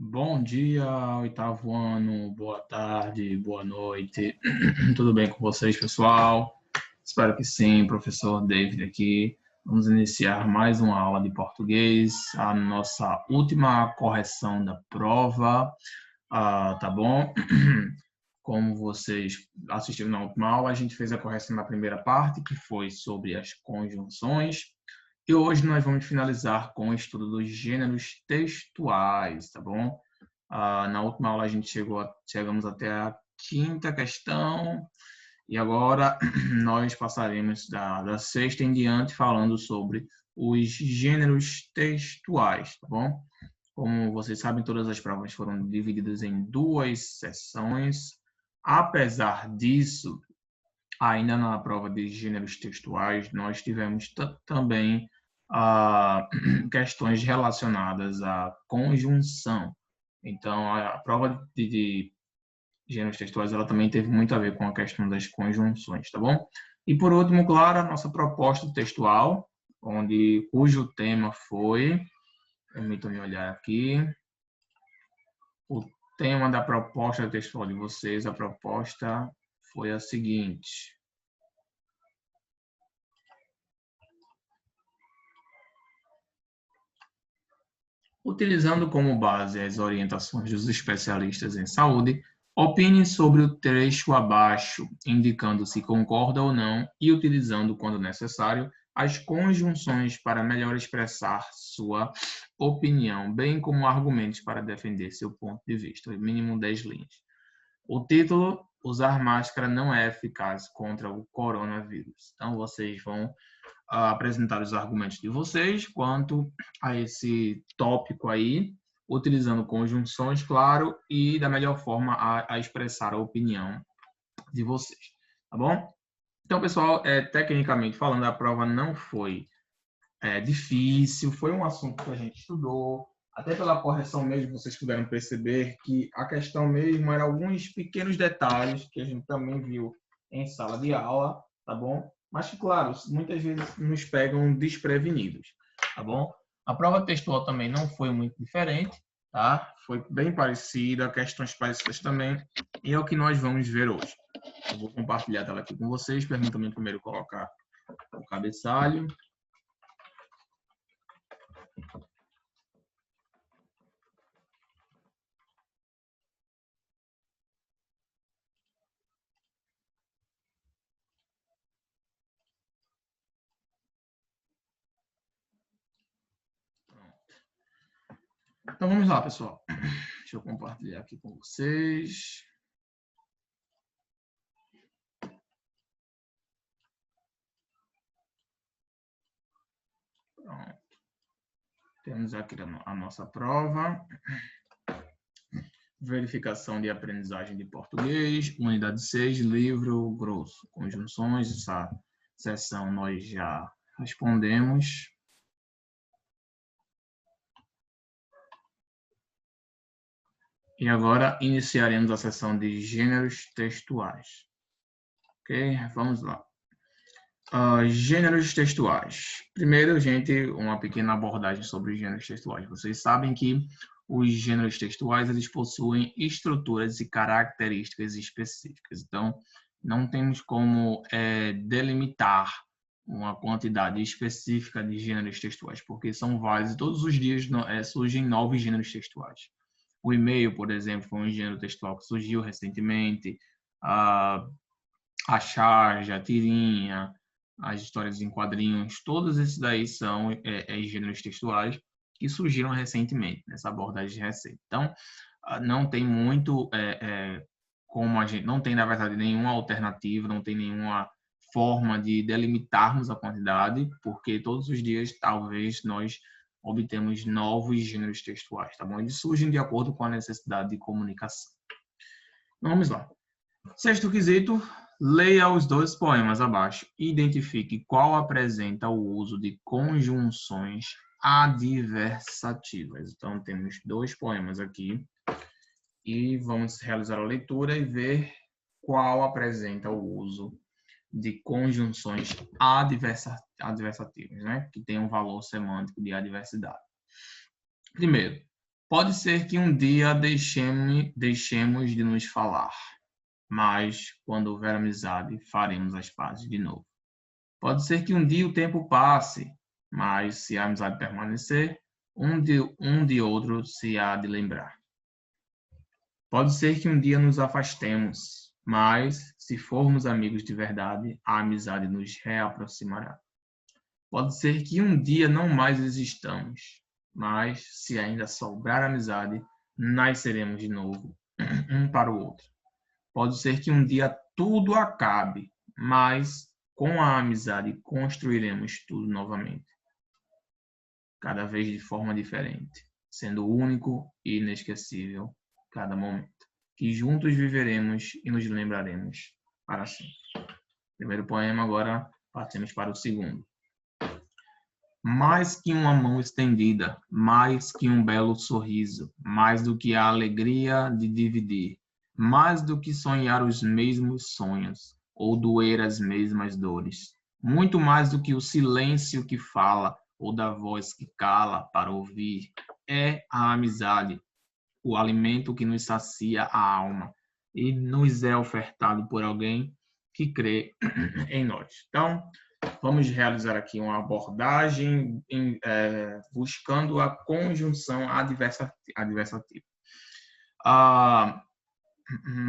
Bom dia, oitavo ano, boa tarde, boa noite. Tudo bem com vocês, pessoal? Espero que sim, professor David aqui. Vamos iniciar mais uma aula de português, a nossa última correção da prova, tá bom? Como vocês assistiram na última aula, a gente fez a correção na primeira parte, que foi sobre as conjunções. E hoje nós vamos finalizar com o estudo dos gêneros textuais, tá bom? Na última aula a gente chegamos até a quinta questão e agora nós passaremos da sexta em diante falando sobre os gêneros textuais, tá bom? Como vocês sabem, todas as provas foram divididas em duas sessões. Apesar disso, ainda na prova de gêneros textuais, nós tivemos também questões relacionadas à conjunção. Então, a prova de gêneros textuais ela também teve muito a ver com a questão das conjunções, tá bom? E por último, claro, a nossa proposta textual, cujo tema foi, permitam-me olhar aqui, o tema da proposta textual de vocês, a proposta foi a seguinte: utilizando como base as orientações dos especialistas em saúde, opine sobre o trecho abaixo, indicando se concorda ou não e utilizando, quando necessário, as conjunções para melhor expressar sua opinião, bem como argumentos para defender seu ponto de vista, mínimo 10 linhas. O título: usar máscara não é eficaz contra o coronavírus. Então, vocês vão apresentar os argumentos de vocês quanto a esse tópico aí, utilizando conjunções, claro, e da melhor forma a expressar a opinião de vocês, tá bom? Então, pessoal, tecnicamente falando, a prova não foi difícil, foi um assunto que a gente estudou, até pela correção mesmo, vocês puderam perceber que a questão mesmo era alguns pequenos detalhes que a gente também viu em sala de aula, tá bom? Mas que, claro, muitas vezes nos pegam desprevenidos, tá bom? A prova textual também não foi muito diferente, tá? Foi bem parecida, questões parecidas também, e é o que nós vamos ver hoje. Eu vou compartilhar a tela aqui com vocês, permitam-me primeiro colocar o cabeçalho. Então vamos lá, pessoal. Deixa eu compartilhar aqui com vocês. Pronto. Temos aqui a nossa prova. Verificação de aprendizagem de português, unidade 6, livro grosso. Conjunções, essa sessão nós já respondemos. E agora iniciaremos a sessão de gêneros textuais. Ok? Vamos lá. Gêneros textuais. Primeiro, gente, uma pequena abordagem sobre os gêneros textuais. Vocês sabem que os gêneros textuais eles possuem estruturas e características específicas. Então, não temos como delimitar uma quantidade específica de gêneros textuais, porque são vários e todos os dias surgem novos gêneros textuais. O e-mail, por exemplo, foi um gênero textual que surgiu recentemente. A charge, a tirinha, as histórias em quadrinhos, todos esses daí são gêneros textuais que surgiram recentemente, nessa abordagem recente. Então, não tem muito como a gente, não tem, na verdade, nenhuma alternativa, não tem nenhuma forma de delimitarmos a quantidade, porque todos os dias, talvez, nós obtemos novos gêneros textuais, tá bom? Eles surgem de acordo com a necessidade de comunicação. Então, vamos lá. Sexto quesito, leia os dois poemas abaixo e identifique qual apresenta o uso de conjunções adversativas. Então, temos dois poemas aqui e vamos realizar a leitura e ver qual apresenta o uso de conjunções adversativas, né? Que tem um valor semântico de adversidade. Primeiro, Pode ser que um dia deixemos de nos falar, mas quando houver amizade, faremos as pazes de novo. Pode ser que um dia o tempo passe, mas se a amizade permanecer, um de outro se há de lembrar. Pode ser que um dia nos afastemos, mas se formos amigos de verdade, a amizade nos reaproximará. Pode ser que um dia não mais existamos, mas se ainda sobrar amizade, nasceremos de novo, um para o outro. Pode ser que um dia tudo acabe, mas com a amizade construiremos tudo novamente, cada vez de forma diferente, sendo único e inesquecível cada momento, que juntos viveremos e nos lembraremos para sempre. Primeiro poema, agora partimos para o segundo. Mais que uma mão estendida, mais que um belo sorriso, mais do que a alegria de dividir, mais do que sonhar os mesmos sonhos, ou doer as mesmas dores, muito mais do que o silêncio que fala, ou da voz que cala para ouvir, é a amizade, o alimento que nos sacia a alma e nos é ofertado por alguém que crê em nós. Então, vamos realizar aqui uma abordagem buscando a conjunção adversativa.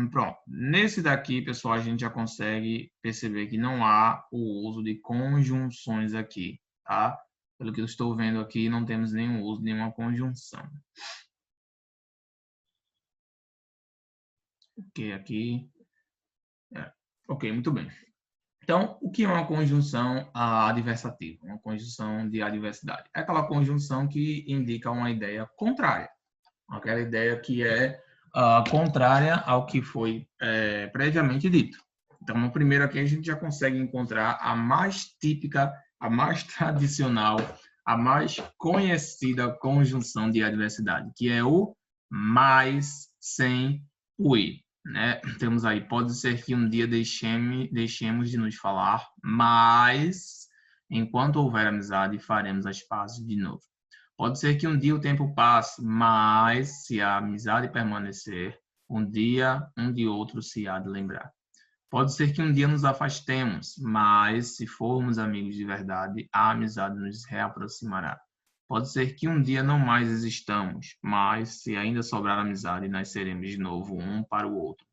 Pronto. Nesse daqui, pessoal, a gente já consegue perceber que não há o uso de conjunções aqui, tá? Pelo que eu estou vendo aqui, não temos nenhum uso de nenhuma conjunção. Ok, aqui. Ok, muito bem. Então, o que é uma conjunção adversativa? Uma conjunção de adversidade. É aquela conjunção que indica uma ideia contrária. Aquela ideia que é contrária ao que foi previamente dito. Então, no primeiro aqui, a gente já consegue encontrar a mais típica, a mais tradicional, a mais conhecida conjunção de adversidade, que é o mais sem o e. Né? Temos aí, pode ser que um dia deixemos de nos falar, mas enquanto houver amizade, faremos as pazes de novo. Pode ser que um dia o tempo passe, mas se a amizade permanecer, um dia um de outro se há de lembrar. Pode ser que um dia nos afastemos, mas se formos amigos de verdade, a amizade nos reaproximará. Pode ser que um dia não mais existamos, mas se ainda sobrar amizade, nasceremos de novo um para o outro.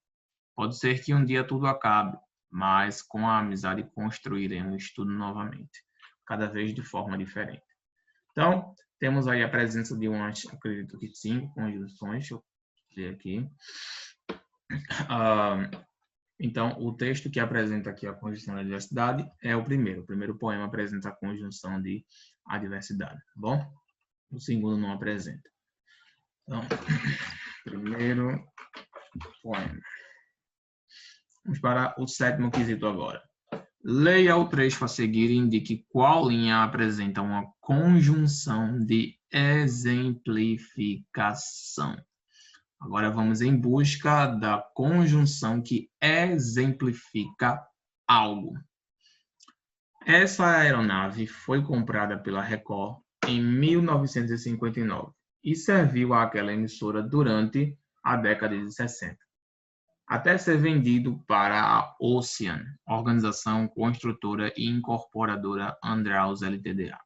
Pode ser que um dia tudo acabe, mas com a amizade construiremos tudo novamente, cada vez de forma diferente. Então, temos aí a presença de umas, acredito que 5 conjunções, deixa eu ver aqui. Então, o texto que apresenta aqui a conjunção da adversidade é o primeiro. O primeiro poema apresenta a conjunção de adversidade, tá bom? O segundo não apresenta. Então, primeiro poema. Vamos para o sétimo quesito agora. Leia o trecho a seguir e indique qual linha apresenta uma conjunção de exemplificação. Agora vamos em busca da conjunção que exemplifica algo. Essa aeronave foi comprada pela Record em 1959 e serviu àquela emissora durante a década de 60. Até ser vendido para a Ocean, organização construtora e incorporadora Andraus Ltda,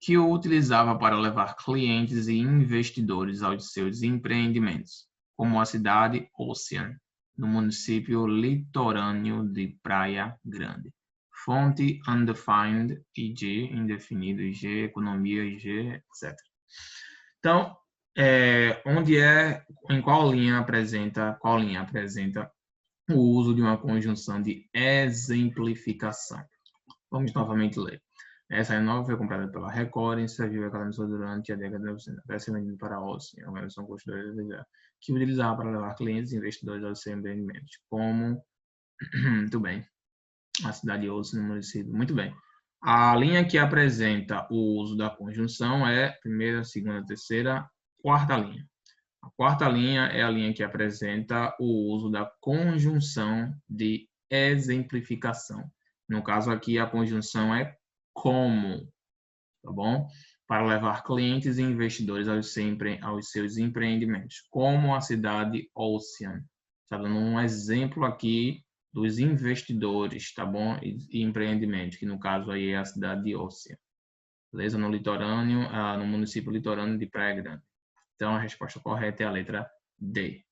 que o utilizava para levar clientes e investidores aos seus empreendimentos, como a cidade Ocean, no município litorâneo de Praia Grande. Fonte undefined, IG, indefinido, IG, economia, IG, etc. Então, em qual linha apresenta o uso de uma conjunção de exemplificação? Vamos novamente ler. Essa aeronave foi comprada pela Record e serviu a emissora durante a década de 90, até ser vendida para a Ocean, a organização construtora que utilizava para levar clientes e investidores aos seus empreendimentos, como, muito bem, a cidade de Ocean, no município, muito bem. A linha que apresenta o uso da conjunção é primeira, segunda, terceira, quarta linha. A quarta linha é a linha que apresenta o uso da conjunção de exemplificação. No caso aqui, a conjunção é como, tá bom? para levar clientes e investidores aos seus empreendimentos, como a cidade Ocean. Está dando um exemplo aqui dos investidores, tá bom? E empreendimentos, que no caso aí é a cidade de Ocean. Beleza? No litorâneo, no município litorâneo de Praia Grande. Então, a resposta correta é a letra D.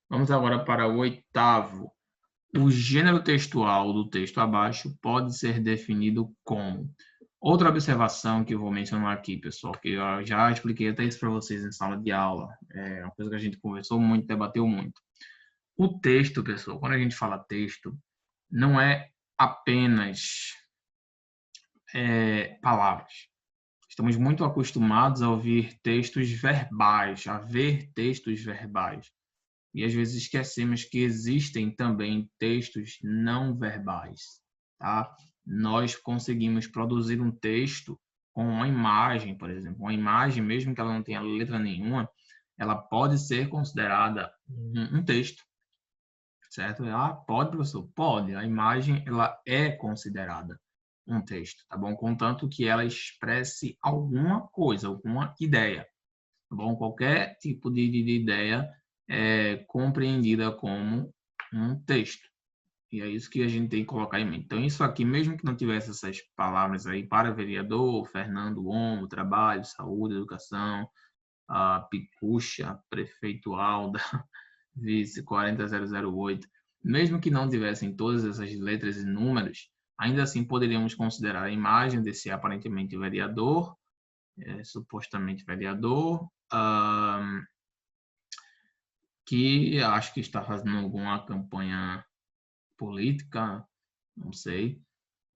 Vamos agora para o 8º. O gênero textual do texto abaixo pode ser definido como... Outra observação que eu vou mencionar aqui, pessoal, que eu já expliquei até isso para vocês em sala de aula, é uma coisa que a gente conversou muito, debateu muito. O texto, pessoal, quando a gente fala texto, não é apenas palavras. Estamos muito acostumados a ouvir textos verbais, a ver textos verbais. E às vezes esquecemos que existem também textos não verbais, tá? Nós conseguimos produzir um texto com uma imagem, por exemplo. Uma imagem, mesmo que ela não tenha letra nenhuma, ela pode ser considerada um texto, certo? Ah, pode, professor? Pode. A imagem, ela é considerada um texto, tá bom? Contanto que ela expresse alguma coisa, alguma ideia, tá bom? Qualquer tipo de ideia é compreendida como um texto. E é isso que a gente tem que colocar em mente. Então, isso aqui, mesmo que não tivesse essas palavras aí, para vereador, Fernando Gomes, trabalho, saúde, educação, a picucha prefeitual da vice 40008, mesmo que não tivessem todas essas letras e números, ainda assim poderíamos considerar a imagem desse aparentemente vereador, supostamente vereador, que acho que está fazendo alguma campanha política, não sei.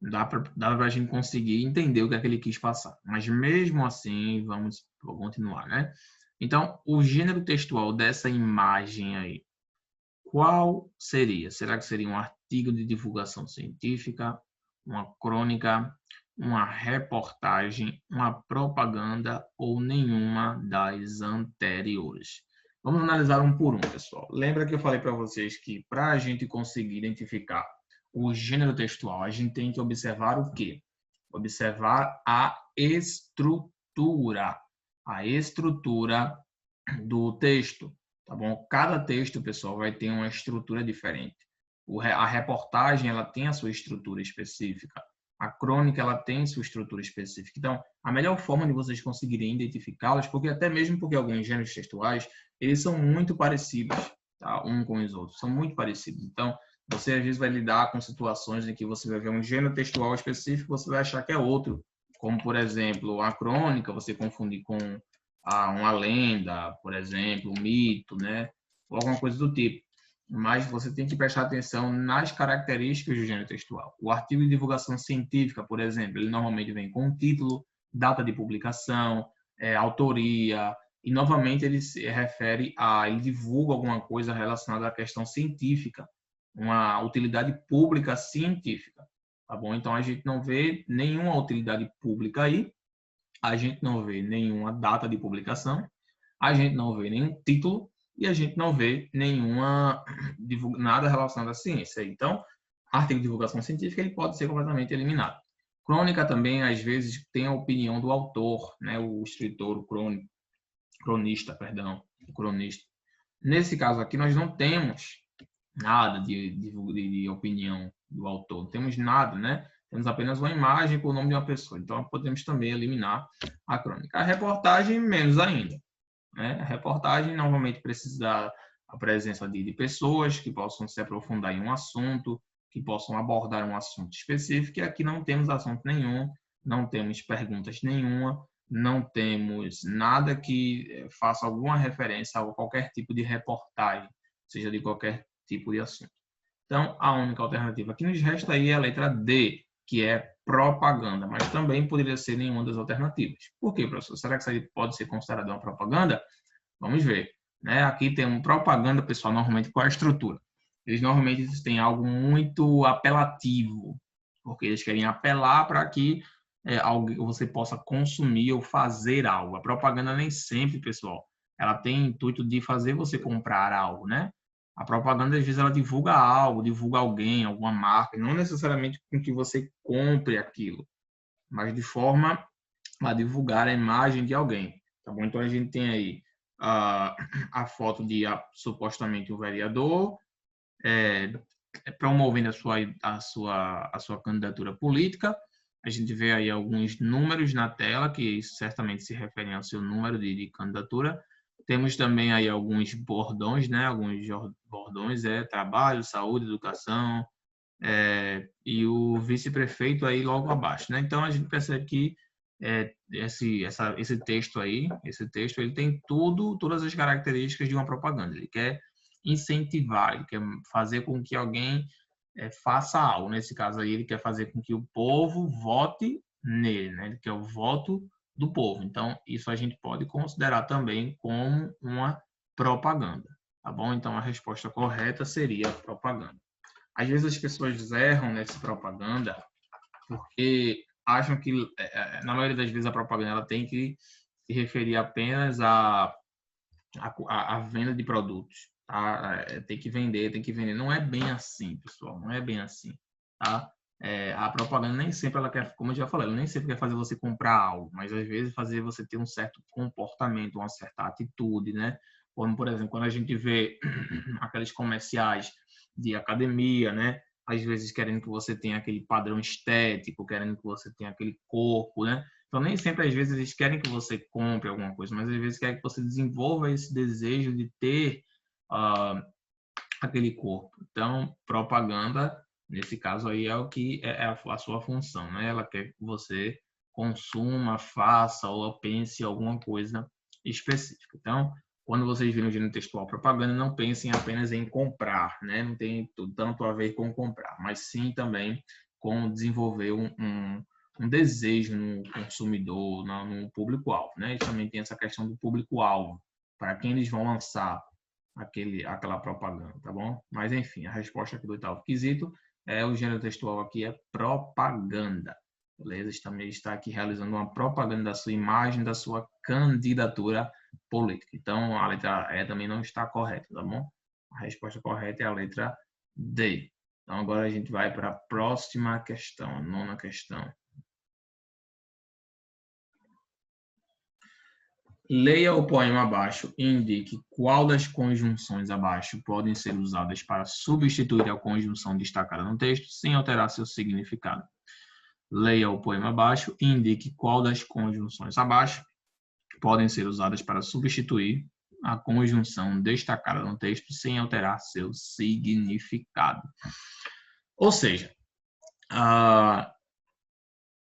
Dá para a gente conseguir entender o que é que ele quis passar. Mas mesmo assim, vamos continuar, né? Então, o gênero textual dessa imagem aí, qual seria? Será que seria um artigo de divulgação científica, uma crônica, uma reportagem, uma propaganda ou nenhuma das anteriores? Vamos analisar um por um, pessoal. Lembra que eu falei para vocês que para a gente conseguir identificar o gênero textual, a gente tem que observar o quê? Observar a estrutura do texto, tá bom? Cada texto, pessoal, vai ter uma estrutura diferente. A reportagem, ela tem a sua estrutura específica. A crônica, ela tem sua estrutura específica. Então, a melhor forma de vocês conseguirem identificá-las, porque até mesmo porque alguns gêneros textuais, eles são muito parecidos, tá? Um com os outros, são muito parecidos. Então, você às vezes vai lidar com situações em que você vai ver um gênero textual específico, você vai achar que é outro. Como, por exemplo, a crônica, você confundir com uma lenda, por exemplo, um mito, né? Ou alguma coisa do tipo. Mas você tem que prestar atenção nas características do gênero textual. O artigo de divulgação científica, por exemplo, ele normalmente vem com título, data de publicação, autoria, e novamente ele se refere ele divulga alguma coisa relacionada à questão científica, uma utilidade pública científica, tá bom? Então a gente não vê nenhuma utilidade pública aí, a gente não vê nenhuma data de publicação, a gente não vê nenhum título e a gente não vê nada relacionado à ciência. Então, artigo de divulgação científica ele pode ser completamente eliminado. Crônica também, às vezes, tem a opinião do autor, né? O escritor, o cronista. Nesse caso aqui, nós não temos nada de opinião do autor, não temos nada, né? Temos apenas uma imagem com o nome de uma pessoa. Então, podemos também eliminar a crônica. A reportagem, menos ainda, né? A reportagem normalmente precisa da presença de pessoas que possam se aprofundar em um assunto, que possam abordar um assunto específico, e aqui não temos assunto nenhum, não temos perguntas nenhuma, não temos nada que faça alguma referência a qualquer tipo de reportagem, seja de qualquer tipo de assunto. Então, a única alternativa que nos resta aí é a letra D, que é propaganda, mas também poderia ser nenhuma das alternativas. Por quê, professor? Será que isso aí pode ser considerado uma propaganda? Vamos ver. Né? Aqui tem uma propaganda, pessoal, normalmente com a estrutura. Eles normalmente têm algo muito apelativo, porque eles querem apelar para que você possa consumir ou fazer algo. A propaganda nem sempre, pessoal, ela tem o intuito de fazer você comprar algo, né? A propaganda, às vezes, ela divulga algo, divulga alguém, alguma marca, não necessariamente com que você compre aquilo, mas de forma a divulgar a imagem de alguém, tá bom? Então, a gente tem aí a foto de supostamente um vereador promovendo a sua candidatura política. A gente vê aí alguns números na tela, que certamente se referem ao seu número de candidatura. Temos também aí alguns bordões, né? Alguns bordões, trabalho, saúde, educação, e o vice-prefeito aí logo abaixo, né? Então, a gente percebe que esse texto aí, ele tem todas as características de uma propaganda. Ele quer incentivar, ele quer fazer com que alguém faça algo. Nesse caso aí, ele quer fazer com que o povo vote nele, né? Ele quer o voto do povo. Então, isso a gente pode considerar também como uma propaganda, tá bom? Então, a resposta correta seria propaganda. Às vezes as pessoas erram nessa propaganda porque acham que, na maioria das vezes, a propaganda ela tem que se referir apenas à venda de produtos. Tá? Tem que vender, tem que vender. Não é bem assim, pessoal. Não é bem assim. Tá? A propaganda nem sempre ela quer, como eu já falei, ela nem sempre quer fazer você comprar algo, mas às vezes fazer você ter um certo comportamento, uma certa atitude, né? Como, por exemplo, quando a gente vê aqueles comerciais de academia, né? Às vezes querendo que você tenha aquele padrão estético, querendo que você tenha aquele corpo, né? Então, nem sempre, às vezes, eles querem que você compre alguma coisa, mas às vezes querem que você desenvolva esse desejo de ter aquele corpo. Então, propaganda, nesse caso aí, é o que é a sua função, né? Ela quer que você consuma, faça ou pense alguma coisa específica. Então, quando vocês viram o gênero textual propaganda, não pensem apenas em comprar, né? Não tem tanto a ver com comprar, mas sim também com desenvolver um desejo no consumidor, no público-alvo, né? E também tem essa questão do público-alvo, para quem eles vão lançar aquela propaganda, tá bom? Mas, enfim, a resposta aqui do oitavo quesito o gênero textual aqui é propaganda, beleza? Também está aqui realizando uma propaganda da sua imagem, da sua candidatura política. Então, a letra E também não está correta, tá bom? A resposta correta é a letra D. Então, agora a gente vai para a próxima questão, a nona questão. Leia o poema abaixo e indique qual das conjunções abaixo podem ser usadas para substituir a conjunção destacada no texto sem alterar seu significado. Leia o poema abaixo e indique qual das conjunções abaixo podem ser usadas para substituir a conjunção destacada no texto sem alterar seu significado. Ou seja,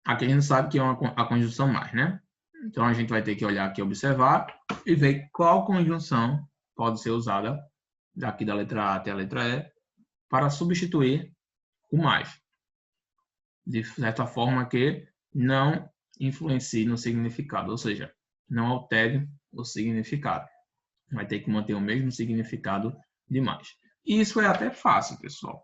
aqui a gente sabe que é a conjunção mais, né? Então, a gente vai ter que olhar aqui, observar e ver qual conjunção pode ser usada, daqui da letra A até a letra E, para substituir o mais. De certa forma que não influencie no significado, ou seja, não altere o significado. Vai ter que manter o mesmo significado de mais. E isso é até fácil, pessoal.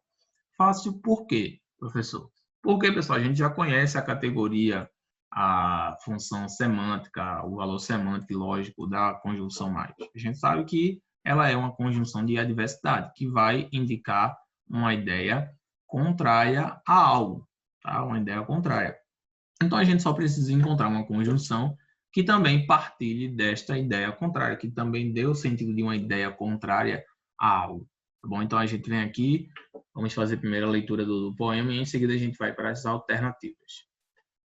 Fácil por quê, professor? Porque, pessoal, a gente já conhece a categoria, a função semântica, o valor semântico e lógico da conjunção mais. A gente sabe que ela é uma conjunção de adversidade, que vai indicar uma ideia contrária a algo, tá? Uma ideia contrária. Então, a gente só precisa encontrar uma conjunção que também partilhe desta ideia contrária, que também dê o sentido de uma ideia contrária a algo. Tá bom? Então, a gente vem aqui, vamos fazer a primeira leitura do poema e em seguida a gente vai para as alternativas.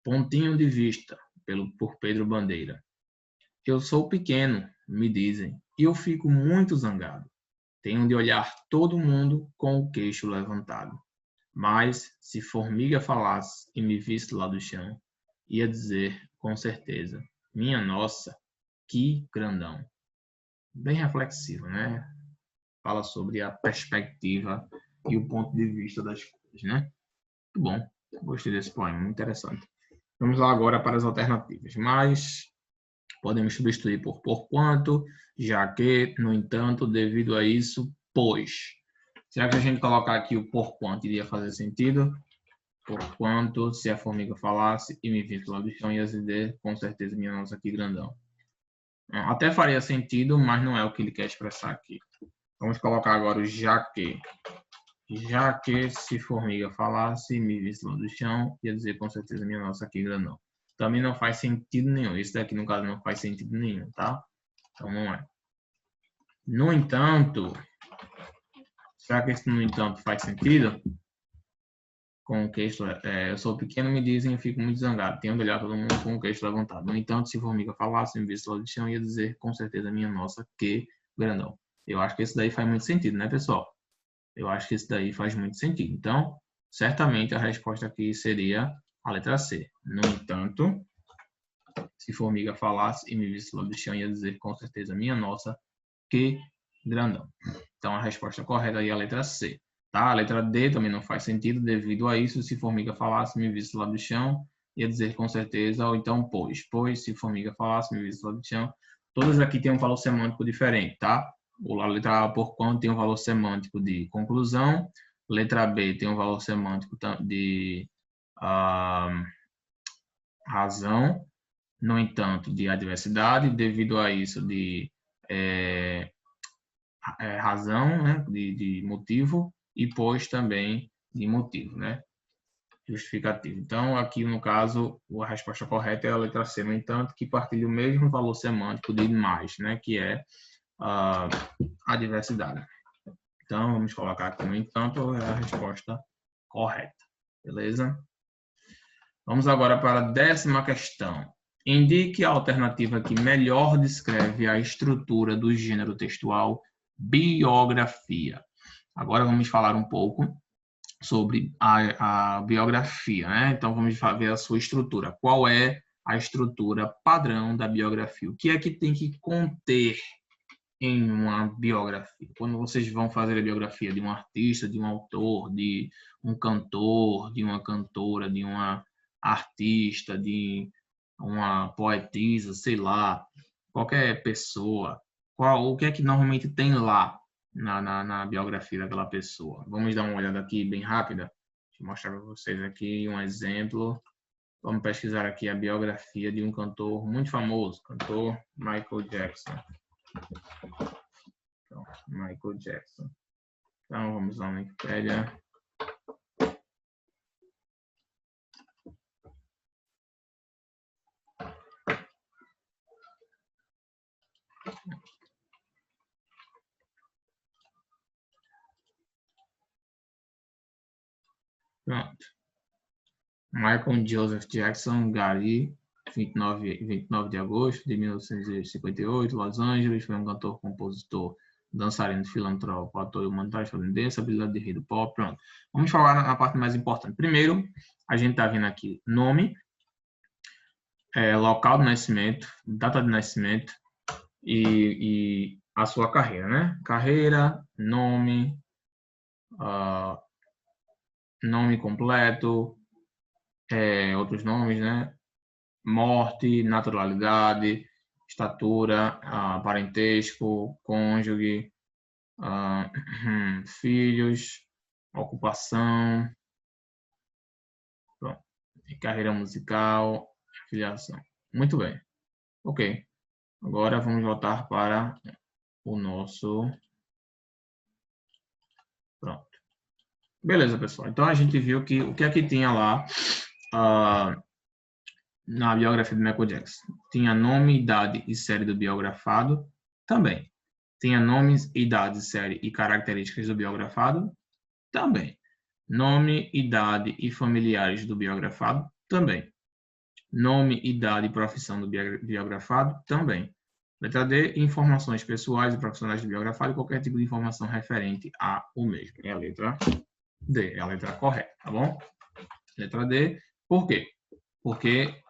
Pontinho de vista, por Pedro Bandeira. Eu sou pequeno, me dizem, e eu fico muito zangado. Tenho de olhar todo mundo com o queixo levantado. Mas, se formiga falasse e me visse lá do chão, ia dizer, com certeza, minha nossa, que grandão. Bem reflexivo, né? Fala sobre a perspectiva e o ponto de vista das coisas, né? Muito bom. Gostei desse poema, muito interessante. Vamos lá agora para as alternativas. Mas podemos substituir por quanto, já que, no entanto, devido a isso, pois. Será que a gente colocar aqui o por quanto iria fazer sentido? Por quanto, se a formiga falasse e me visse lá do chão, ia dizer, com certeza, minha nossa, que grandão. Até faria sentido, mas não é o que ele quer expressar aqui. Vamos colocar agora o já que. Já que se formiga falasse, me visse lá do chão, ia dizer com certeza minha nossa que grandão. Também não faz sentido nenhum. Esse daqui, no caso, não faz sentido nenhum, tá? Então, não é. No entanto, será que esse no entanto faz sentido? Com o queixo, eu sou pequeno, me dizem, eu fico muito zangado. Tenho de olhar todo mundo com o queixo levantado. No entanto, se formiga falasse, me visse lá do chão, ia dizer com certeza minha nossa que grandão. Eu acho que esse daí faz muito sentido, né, pessoal? Eu acho que isso daí faz muito sentido. Então, certamente a resposta aqui seria a letra C. No entanto, se formiga falasse e me visse lá do chão, ia dizer com certeza, minha nossa, que grandão. Então, a resposta correta aí é a letra C. Tá? A letra D também não faz sentido devido a isso. Se formiga falasse, me visse lá do chão, ia dizer com certeza, ou então pois. Pois, se formiga falasse, me visse lá do chão. Todas aqui têm um valor semântico diferente, tá? A letra A, por quanto, tem um valor semântico de conclusão. Letra B tem um valor semântico de razão. No entanto, de adversidade. Devido a isso, de razão, né? de motivo. E pois também de motivo, né? Justificativo. Então, aqui no caso, a resposta correta é a letra C, no entanto, que partilha o mesmo valor semântico de mais, né? Que é a diversidade. Então, vamos colocar aqui, no entanto, é a resposta correta. Beleza? Vamos agora para a 10ª questão. Indique a alternativa que melhor descreve a estrutura do gênero textual biografia. Agora vamos falar um pouco sobre a biografia, né? Então, vamos ver a sua estrutura. Qual é a estrutura padrão da biografia? O que é que tem que conter em uma biografia? Quando vocês vão fazer a biografia de um artista, de um autor, de um cantor, de uma cantora, de uma artista, de uma poetisa, sei lá, qualquer pessoa, o que é que normalmente tem lá na biografia daquela pessoa? Vamos dar uma olhada aqui bem rápida. Deixa eu mostrar para vocês aqui um exemplo. Vamos pesquisar aqui a biografia de um cantor muito famoso, cantor Michael Jackson. Então, Michael Jackson. Então, vamos lá na Wikipédia. Pronto. Michael Joseph Jackson, Gary, 29 de agosto de 1958, Los Angeles, foi um cantor, compositor, dançarino, filantropo, ator humanitário, estadunidense, habilidade de rei do pop. Pronto. Vamos falar na parte mais importante. Primeiro, a gente está vendo aqui nome, local de nascimento, data de nascimento e a sua carreira, né? Carreira, nome, nome completo, outros nomes, né? Morte, naturalidade, estatura, parentesco, cônjuge, filhos, ocupação, pronto, carreira musical, filiação. Muito bem. Ok. Agora vamos voltar para o nosso... Pronto. Beleza, pessoal. Então, a gente viu que o que é que tinha lá na biografia do Michael Jackson. Tinha nome, idade e série do biografado também. Tinha nomes, idade, série e características do biografado também. Nome, idade e familiares do biografado também. Nome, idade e profissão do biografado também. Letra D, informações pessoais e profissionais do biografado e qualquer tipo de informação referente a o mesmo. É a letra D, é a letra correta, tá bom? Letra D, por quê? Porque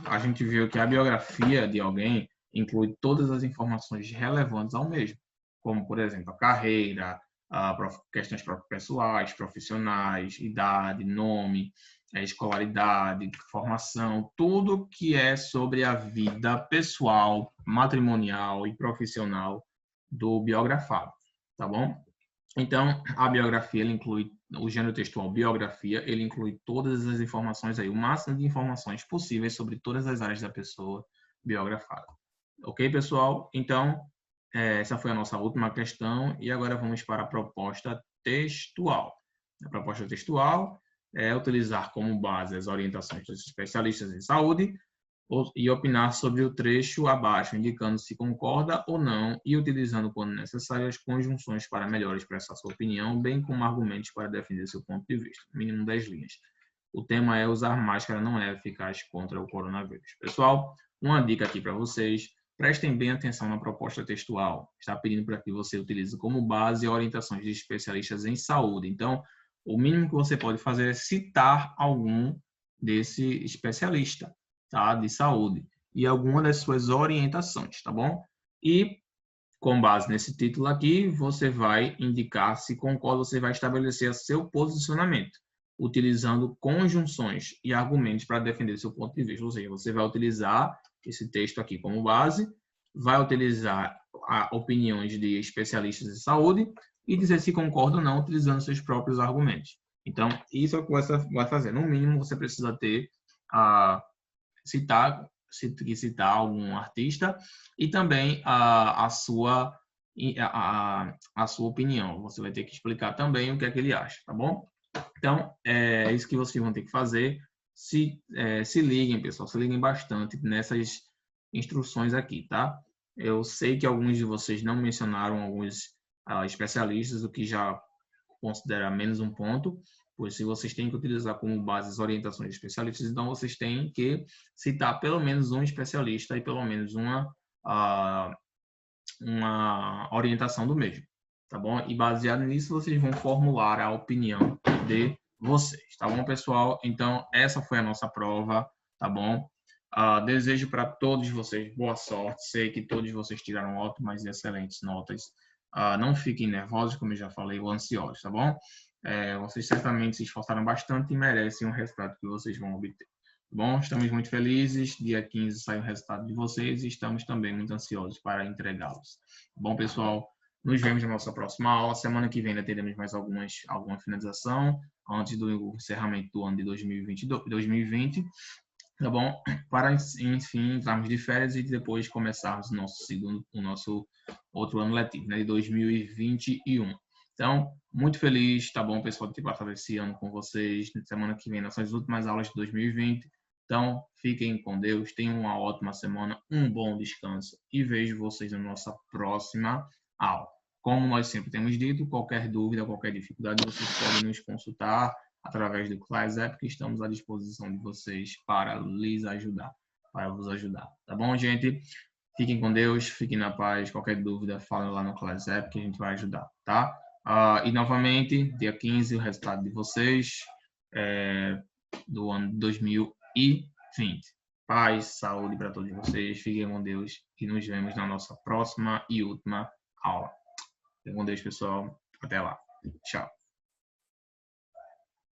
a gente viu que a biografia de alguém inclui todas as informações relevantes ao mesmo, como, por exemplo, a carreira, questões pessoais, profissionais, idade, nome, escolaridade, formação, tudo que é sobre a vida pessoal, matrimonial e profissional do biografado, tá bom? Então, a biografia, ele inclui o gênero textual biografia, ele inclui todas as informações aí, o máximo de informações possíveis sobre todas as áreas da pessoa biografada. Ok, pessoal? Então, essa foi a nossa última questão e agora vamos para a proposta textual. A proposta textual é utilizar como base as orientações dos especialistas em saúde e opinar sobre o trecho abaixo, indicando se concorda ou não e utilizando, quando necessário, as conjunções para melhor expressar sua opinião, bem como argumentos para defender seu ponto de vista. Mínimo 10 linhas. O tema é: usar máscara não é eficaz contra o coronavírus. Pessoal, uma dica aqui para vocês. Prestem bem atenção na proposta textual. Está pedindo para que você utilize como base orientações de especialistas em saúde. Então, o mínimo que você pode fazer é citar algum desse especialista, tá, de saúde e alguma das suas orientações, tá bom? E com base nesse título aqui, você vai indicar se concorda, você vai estabelecer seu posicionamento, utilizando conjunções e argumentos para defender seu ponto de vista. Ou seja, você vai utilizar esse texto aqui como base, vai utilizar opiniões de especialistas em saúde e dizer se concorda ou não, utilizando seus próprios argumentos. Então, isso é o que você vai fazer. No mínimo, você precisa ter citar algum artista e também a sua opinião. Você vai ter que explicar também o que é que ele acha, tá bom? Então, é isso que vocês vão ter que fazer. Se liguem, pessoal, se liguem bastante nessas instruções aqui, tá? Eu sei que alguns de vocês não mencionaram alguns especialistas, o que já considera menos um ponto, pois se vocês têm que utilizar como base as orientações de especialistas, então vocês têm que citar pelo menos um especialista e pelo menos uma orientação do mesmo, tá bom? E baseado nisso, vocês vão formular a opinião de vocês, tá bom, pessoal? Então, essa foi a nossa prova, tá bom? Desejo para todos vocês boa sorte. Sei que todos vocês tiraram ótimas e excelentes notas. Não fiquem nervosos, como eu já falei, ou ansiosos, tá bom? Vocês certamente se esforçaram bastante e merecem o resultado que vocês vão obter. Tá bom? Estamos muito felizes. Dia 15 sai o resultado de vocês e estamos também muito ansiosos para entregá-los. Bom, pessoal, nos vemos na nossa próxima aula. Semana que vem ainda teremos mais alguma finalização antes do encerramento do ano de 2020. Tá bom? Para, enfim, entrarmos de férias e depois começarmos o nosso outro ano letivo, né, de 2021. Então, muito feliz, tá bom, pessoal, de ter passado esse ano com vocês. Semana que vem, nossas últimas aulas de 2020. Então, fiquem com Deus, tenham uma ótima semana, um bom descanso e vejo vocês na nossa próxima aula. Como nós sempre temos dito, qualquer dúvida, qualquer dificuldade, vocês podem nos consultar através do ClassApp, que estamos à disposição de vocês para lhes ajudar, para vos ajudar. Tá bom, gente? Fiquem com Deus, fiquem na paz. Qualquer dúvida, falem lá no ClassApp que a gente vai ajudar, tá? E novamente, dia 15, o resultado de vocês do ano 2020. Paz, saúde para todos vocês. Fiquem com Deus e nos vemos na nossa próxima e última aula. Fiquem com Deus, pessoal. Até lá. Tchau.